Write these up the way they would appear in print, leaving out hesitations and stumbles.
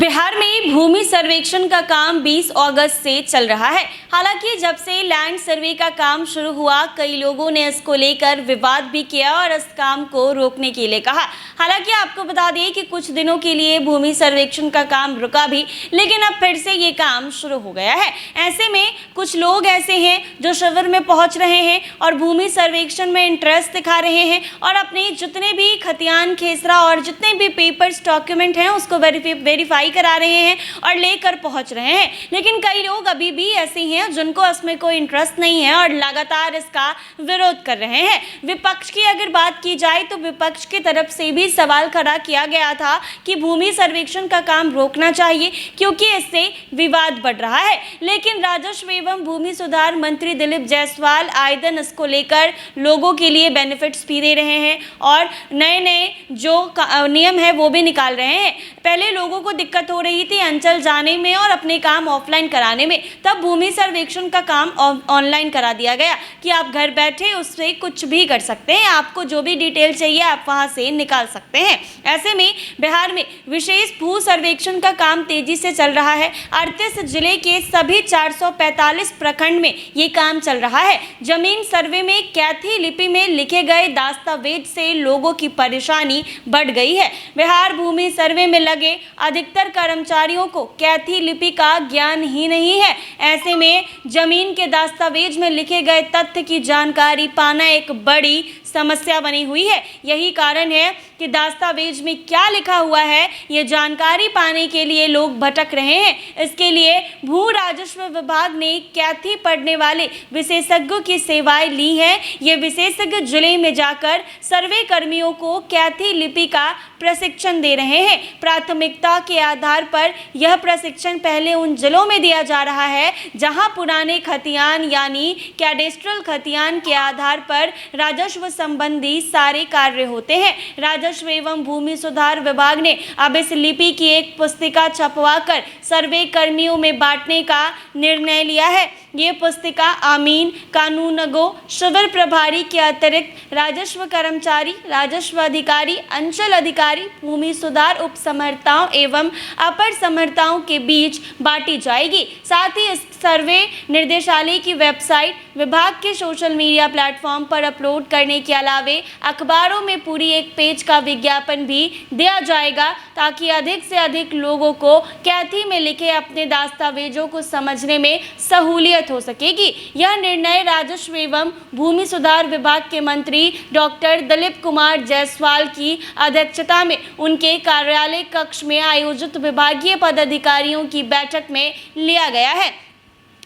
बिहार में भूमि सर्वेक्षण का काम 20 अगस्त से चल रहा है। हालांकि जब से लैंड सर्वे का काम शुरू हुआ, कई लोगों ने इसको लेकर विवाद भी किया और इस काम को रोकने के लिए कहा। हालांकि आपको बता दें कि कुछ दिनों के लिए भूमि सर्वेक्षण का काम रुका भी, लेकिन अब फिर से ये काम शुरू हो गया है। ऐसे में कुछ लोग ऐसे हैं जो शिविर में पहुंच रहे हैं और भूमि सर्वेक्षण में इंटरेस्ट दिखा रहे हैं और अपने जितने भी खतियान खेसरा और जितने भी पेपर्स डॉक्यूमेंट हैं उसको वेरीफाई करा रहे हैं और लेकर पहुंच रहे हैं। लेकिन कई लोग अभी भी ऐसे हैं जिनको इसमें कोई इंटरेस्ट नहीं है और लगातार इसका विरोध कर रहे हैं। विपक्ष की अगर बात की जाए तो विपक्ष की तरफ से भी सवाल खड़ा किया गया था कि भूमि सर्वेक्षण का काम रोकना चाहिए क्योंकि इससे विवाद बढ़ रहा है। लेकिन राजस्व एवं भूमि सुधार मंत्री दिलीप जायसवाल आए दिन इसको लेकर लोगों के लिए बेनिफिट्स भी दे रहे हैं और नए जो नियम है वो भी निकाल रहे हैं। पहले लोगों को दिक्कत हो रही थी अंचल जाने में और अपने काम ऑफलाइन कराने में, तब भूमि सर्वेक्षण का काम ऑनलाइन करा दिया गया कि आप घर बैठे उससे कुछ भी कर सकते हैं, आपको जो भी डिटेल चाहिए आप वहां से निकाल सकते हैं। ऐसे में बिहार में विशेष भू सर्वेक्षण का काम तेजी से चल रहा है। 38 जिले के सभी 445 प्रखंड में ये काम चल रहा है। जमीन सर्वे में कैथी लिपि में लिखे गए दस्तावेज से लोगों की परेशानी बढ़ गई है। बिहार भूमि सर्वे में लगे अधिकतर कर्मचारियों को कैथी लिपि का ज्ञान ही नहीं है। ऐसे में जमीन के दस्तावेज में लिखे गए तथ्य की जानकारी पाना एक बड़ी समस्या बनी हुई है। यही कारण है कि दस्तावेज में क्या लिखा हुआ है ये जानकारी पाने के लिए लोग भटक रहे हैं। इसके लिए भू राजस्व विभाग ने कैथी पढ़ने वाले विशेषज्ञों की सेवाएं ली हैं। ये विशेषज्ञ जिले में जाकर सर्वे कर्मियों को कैथी लिपि का प्रशिक्षण दे रहे हैं। प्राथमिकता के आधार पर यह प्रशिक्षण पहले उन जिलों में दिया जा रहा है जहां पुराने खतियान यानी कैडेस्ट्रल खतियान के आधार पर राजस्व संबंधी सारे कार्य होते हैं। राजस्व एवं भूमि सुधार विभाग ने अब इस लिपि की एक पुस्तिका छपवाकर सर्वे कर्मियों में बांटने का निर्णय लिया है। ये पुस्तिका आमीन, कानूनगो, शिविर प्रभारी के अतिरिक्त राजस्व कर्मचारी, राजस्व अधिकारी, अंचल अधिकारी, भूमि सुधार उप समहर्ताओं एवं अपर समहर्ताओं के बीच बांटी जाएगी। साथ ही इस सर्वे निर्देशालय की वेबसाइट, विभाग के सोशल मीडिया प्लेटफॉर्म पर अपलोड करने के अलावे अखबारों में पूरी एक पेज का विज्ञापन भी दिया जाएगा ताकि अधिक से अधिक लोगों को कैथी में लिखे अपने दस्तावेजों को समझने में सहूलियत हो सकेगी। यह निर्णय राजस्व एवं भूमि सुधार विभाग के मंत्री डॉक्टर दिलीप कुमार जायसवाल की अध्यक्षता में उनके कार्यालय कक्ष में आयोजित विभागीय पदाधिकारियों की बैठक में लिया गया है।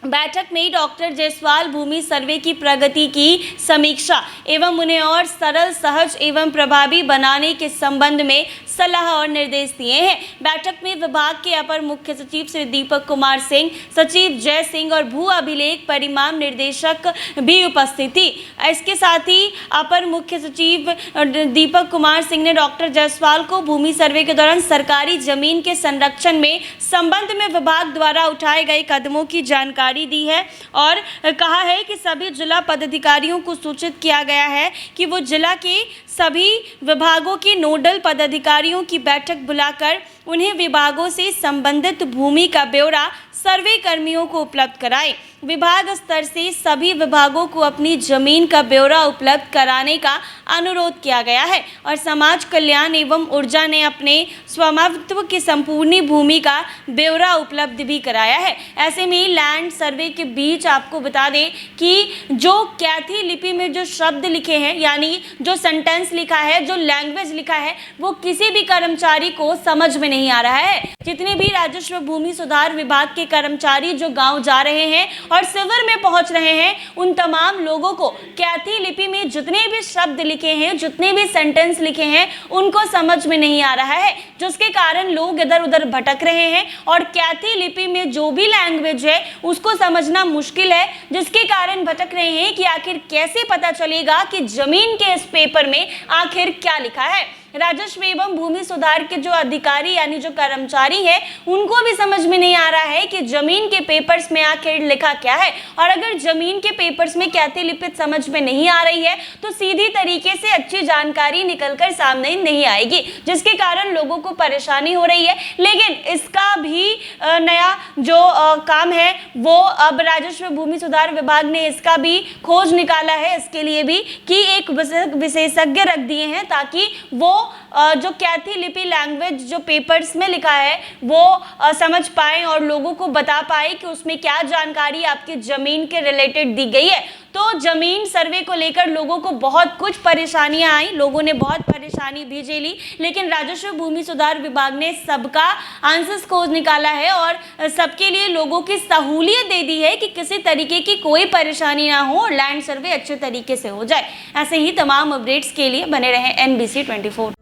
बैठक में डॉक्टर जायसवाल भूमि सर्वे की प्रगति की समीक्षा एवं उन्हें और सरल, सहज एवं प्रभावी बनाने के संबंध में सलाह और निर्देश दिए हैं। बैठक में विभाग के अपर मुख्य सचिव श्री दीपक कुमार सिंह, सचिव जय सिंह और भू अभिलेख परिमाण निर्देशक भी उपस्थित थी। इसके साथ ही अपर मुख्य सचिव दीपक कुमार सिंह ने डॉक्टर जायसवाल को भूमि सर्वे के दौरान सरकारी जमीन के संरक्षण में संबंध में विभाग द्वारा उठाए गए कदमों की जानकारी दी है और कहा है कि सभी जिला पदाधिकारियों को सूचित किया गया है कि वो जिला के सभी विभागों के नोडल पदाधिकारियों की बैठक बुलाकर उन्हें विभागों से संबंधित भूमि का ब्यौरा सर्वे कर्मियों को उपलब्ध कराएं। विभाग स्तर से सभी विभागों को अपनी जमीन का ब्यौरा उपलब्ध कराने का अनुरोध किया गया है और समाज कल्याण एवं ऊर्जा ने अपने स्वामित्व की संपूर्ण भूमि का ब्यौरा उपलब्ध भी कराया है। ऐसे में लैंड सर्वे के बीच आपको बता दें कि जो कैथी लिपि में जो शब्द लिखे हैं यानी जो सेंटेंस लिखा है, जो लैंग्वेज लिखा है, वो किसी भी कर्मचारी को समझ में नहीं आ रहा है। जितने भी राजस्व भूमि सुधार विभाग के कर्मचारी जो गांव जा रहे हैं और शिविर में पहुंच रहे हैं, उन तमाम लोगों को कैथी लिपि में जितने भी शब्द लिखे हैं, जितने भी सेंटेंस लिखे हैं, उनको समझ में नहीं आ रहा है, जिसके कारण लोग इधर उधर भटक रहे हैं और कैथी लिपि में जो भी लैंग्वेज है उसको समझना मुश्किल है, जिसके कारण भटक रहे हैं कि आखिर कैसे पता चलेगा कि जमीन के इस पेपर में आखिर क्या लिखा है। राजस्व एवं भूमि सुधार के जो अधिकारी यानी जो कर्मचारी है उनको भी समझ में नहीं आ रहा है कि जमीन के पेपर्स में आखिर लिखा क्या है। और अगर जमीन के पेपर्स में कैथी लिपित समझ में नहीं आ रही है तो सीधी तरीके से अच्छी जानकारी निकलकर सामने नहीं आएगी, जिसके कारण लोगों को परेशानी हो रही है। लेकिन इसका भी नया जो काम है वो अब राजस्व भूमि सुधार विभाग ने इसका भी खोज निकाला है, इसके लिए भी कि एक विशेषज्ञ रख दिए हैं ताकि वो जो कैथी लिपि लैंग्वेज जो पेपर्स में लिखा है वो समझ पाए और लोगों को बता पाए कि उसमें क्या जानकारी आपकी जमीन के रिलेटेड दी गई है। तो जमीन सर्वे को लेकर लोगों को बहुत कुछ परेशानियां आई, लोगों ने बहुत परेशानी भी झेली, लेकिन राजस्व भूमि सुधार विभाग ने सबका आंसर्स खोज निकाला है और सबके लिए लोगों की सहूलियत दे दी है कि किसी तरीके की कोई परेशानी ना हो और लैंड सर्वे अच्छे तरीके से हो जाए। ऐसे ही तमाम अपडेट्स के लिए बने रहें NBC 24।